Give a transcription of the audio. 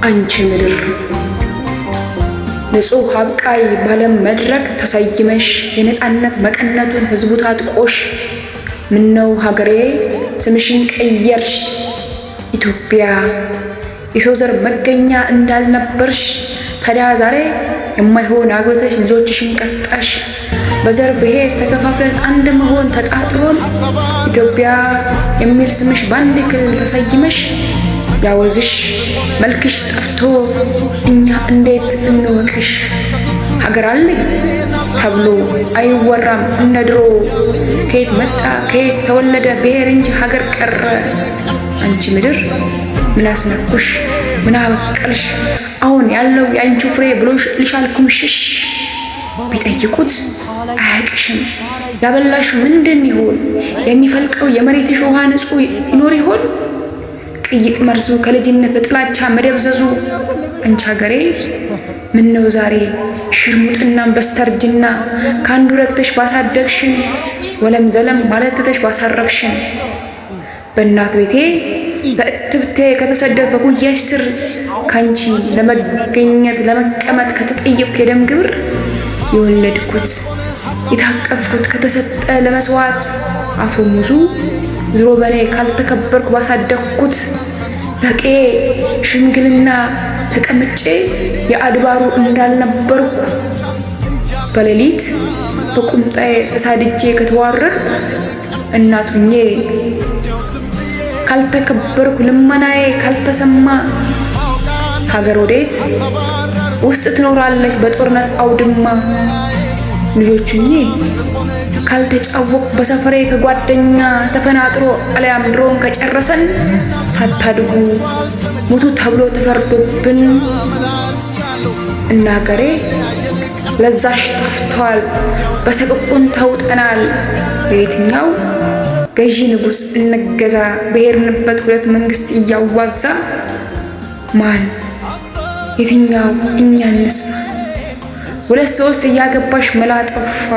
አንቺ ምድር ንጹህ አብቃይ ባለም መድረክ ተሰይመሽ የነፃነት መቀነቱን ህዝቡ ታጥቆሽ ምነው ሀገሬ ስምሽን ቀየርሽ ኢትዮጵያ የሰው ዘር መገኛ እንዳልነበርሽ ታዲያ ዛሬ የማይሆን አግብተሽ ልጆችሽን ቀጣሽ በዘር ብሔር ተከፋፍለን አንድ መሆን ተጣጥሮን ኢትዮጵያ የሚል ስምሽ ባንድ ክልል ተሰይመሽ ያወዝሽ መልክሽ ጠፍቶ እኛ እንዴት እንወቅሽ ሀገር አለኝ ተብሎ አይወራም እንደ ድሮ ከየት መጣ ከየት ተወለደ ብሔር እንጂ ሀገር ቀረ አንቺ ምድር ምን አስነኩሽ ምን አበቀልሽ አሁን ያለው የአንቺ ፍሬ ብሎሽ ልሻልኩም ሽሽ ቢጠይቁት አያቅሽም ያበላሹ ምንድን ይሆን የሚፈልቀው የመሬትሽ ውሃ ንጹህ ይኖር ይሆን ቅይጥ መርዙ ከልጅነት በጥላቻ መደብዘዙ አንቺ ሀገሬ ምን ነው ዛሬ ሽርሙጥናን በስተርጅና ካንዱ ረግተሽ ባሳደግሽን ወለም ዘለም ማለትተሽ ባሳረፍሽን በእናት ቤቴ በእትብቴ ከተሰደደ በጉያሽ ስር ካንቺ ለመገኘት ለመቀመጥ ከተጠየቅኩ የደም ግብር የወለድኩት የታቀፍኩት ከተሰጠ ለመስዋዕት አፈሙዙ ዝሮ በኔ ካልተከበርኩ ባሳደግኩት በቄ ሽምግልና ተቀምጬ የአድባሩ እንዳልነበርኩ በሌሊት በቁምጣዬ ተሳድጄ ከተዋረድኩ እናቱኜ ካልተከበርኩ ልመናዬ ካልተሰማ ሀገር ወዴት ውስጥ ትኖራለች በጦርነት አውድማ ልጆቹኜ ካልተጫወቅ በሰፈሬ ከጓደኛ ተፈናጥሮ አልያም ድሮን ከጨረሰን ሳታድጉ ሙቱ ተብሎ ተፈርዶብን እና ሀገሬ ለዛሽ ጠፍቷል በሰቅቁን ተውጠናል ለየትኛው ገዢ ንጉስ እንገዛ ብሔርንበት ሁለት መንግስት እያዋዛ ማን የትኛው እኛ እንስማ ሁለት ሶስት እያገባሽ መላጠፋ